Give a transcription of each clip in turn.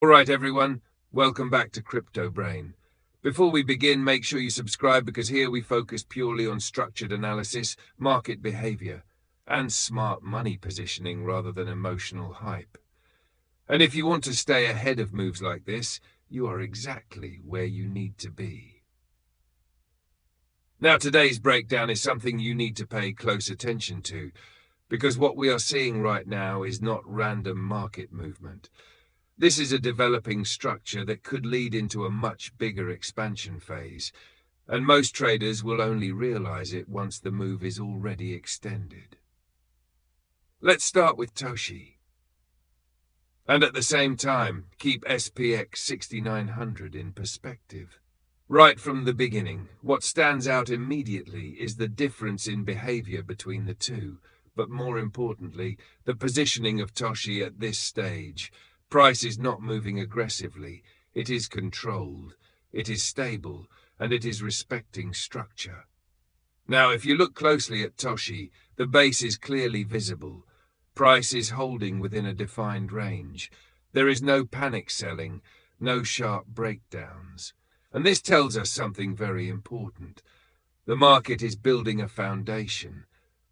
Alright everyone, welcome back to Crypto Brain. Before we begin, make sure you subscribe because here we focus purely on structured analysis, market behavior, and smart money positioning rather than emotional hype. And if you want to stay ahead of moves like this, you are exactly where you need to be. Now today's breakdown is something you need to pay close attention to, because what we are seeing right now is not random market movement. This is a developing structure that could lead into a much bigger expansion phase, and most traders will only realize it once the move is already extended. Let's start with Toshi. And at the same time, keep SPX6900 in perspective. Right from the beginning, what stands out immediately is the difference in behavior between the two, but more importantly, the positioning of Toshi at this stage. Price is not moving aggressively, it is controlled, it is stable, and it is respecting structure. Now, if you look closely at Toshi, the base is clearly visible. Price is holding within a defined range. There is no panic selling, no sharp breakdowns. And this tells us something very important. The market is building a foundation,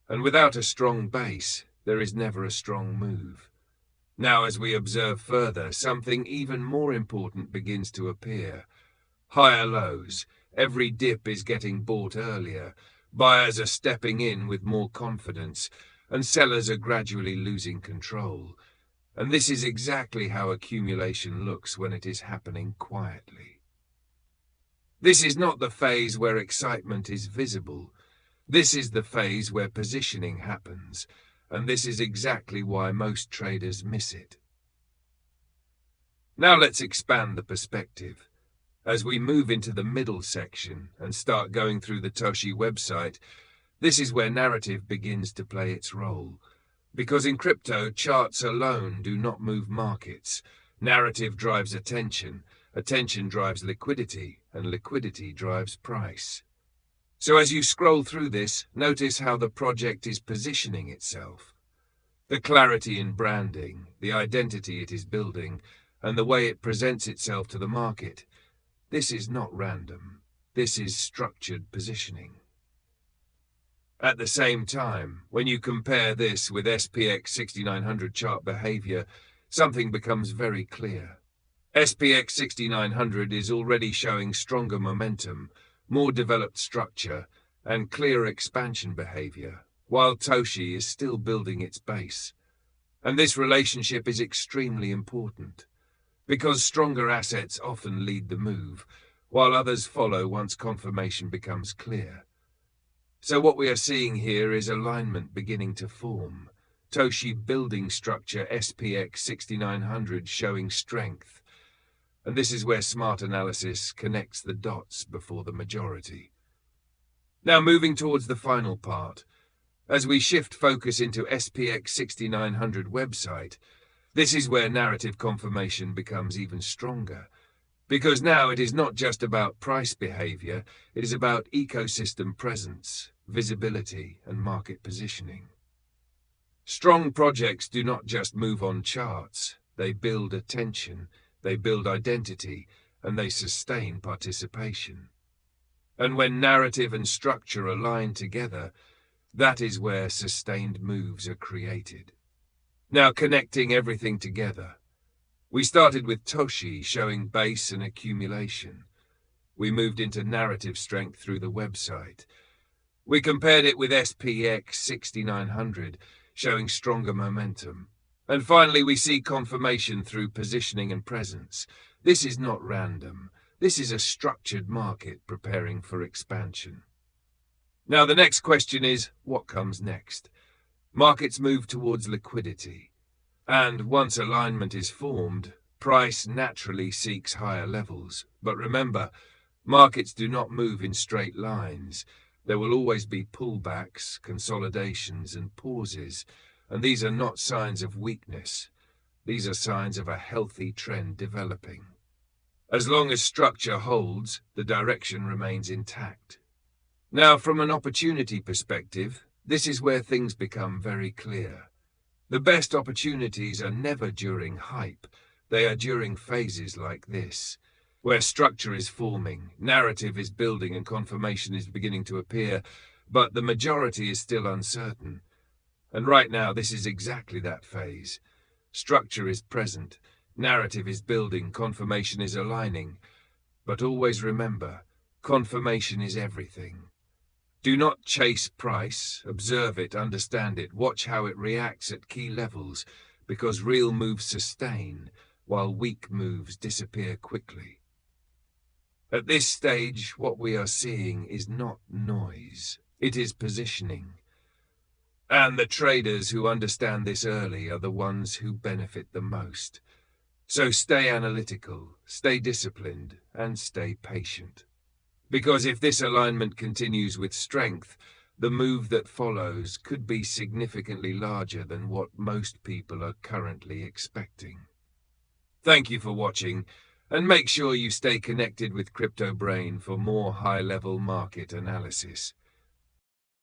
and without a strong base, there is never a strong move. Now, as we observe further, something even more important begins to appear. Higher lows. Every dip is getting bought earlier. Buyers are stepping in with more confidence, and sellers are gradually losing control. And this is exactly how accumulation looks when it is happening quietly. This is not the phase where excitement is visible. This is the phase where positioning happens, and this is exactly why most traders miss it. Now let's expand the perspective. As we move into the middle section and start going through the Toshi website, this is where narrative begins to play its role. Because in crypto, charts alone do not move markets. Narrative drives attention, attention drives liquidity, and liquidity drives price. So as you scroll through this, notice how the project is positioning itself. The clarity in branding, the identity it is building, and the way it presents itself to the market. This is not random. This is structured positioning. At the same time, when you compare this with SPX6900 chart behavior, something becomes very clear. SPX6900 is already showing stronger momentum, more developed structure, and clear expansion behavior, while Toshi is still building its base. And this relationship is extremely important, because stronger assets often lead the move, while others follow once confirmation becomes clear. So what we are seeing here is alignment beginning to form. Toshi building structure SPX6900 showing strength. And this is where smart analysis connects the dots before the majority. Now moving towards the final part. As we shift focus into SPX6900 website, this is where narrative confirmation becomes even stronger. Because now it is not just about price behavior, it is about ecosystem presence, visibility, and market positioning. Strong projects do not just move on charts, they build attention, they build identity, and they sustain participation. And when narrative and structure align together, that is where sustained moves are created. Now connecting everything together. We started with Toshi showing base and accumulation. We moved into narrative strength through the website. We compared it with SPX6900, showing stronger momentum. And finally, we see confirmation through positioning and presence. This is not random. This is a structured market preparing for expansion. Now, the next question is, what comes next? Markets move towards liquidity. And once alignment is formed, price naturally seeks higher levels. But remember, markets do not move in straight lines. There will always be pullbacks, consolidations, and pauses. And these are not signs of weakness. These are signs of a healthy trend developing. As long as structure holds, the direction remains intact. Now, from an opportunity perspective, this is where things become very clear. The best opportunities are never during hype. They are during phases like this, where structure is forming, narrative is building, and confirmation is beginning to appear, but the majority is still uncertain. And right now, this is exactly that phase. Structure is present, narrative is building, confirmation is aligning. But always remember, confirmation is everything. Do not chase price, observe it, understand it, watch how it reacts at key levels, because real moves sustain, while weak moves disappear quickly. At this stage, what we are seeing is not noise, it is positioning. And the traders who understand this early are the ones who benefit the most. So stay analytical, stay disciplined, and stay patient. Because if this alignment continues with strength, the move that follows could be significantly larger than what most people are currently expecting. Thank you for watching, and make sure you stay connected with Crypto Brain for more high-level market analysis.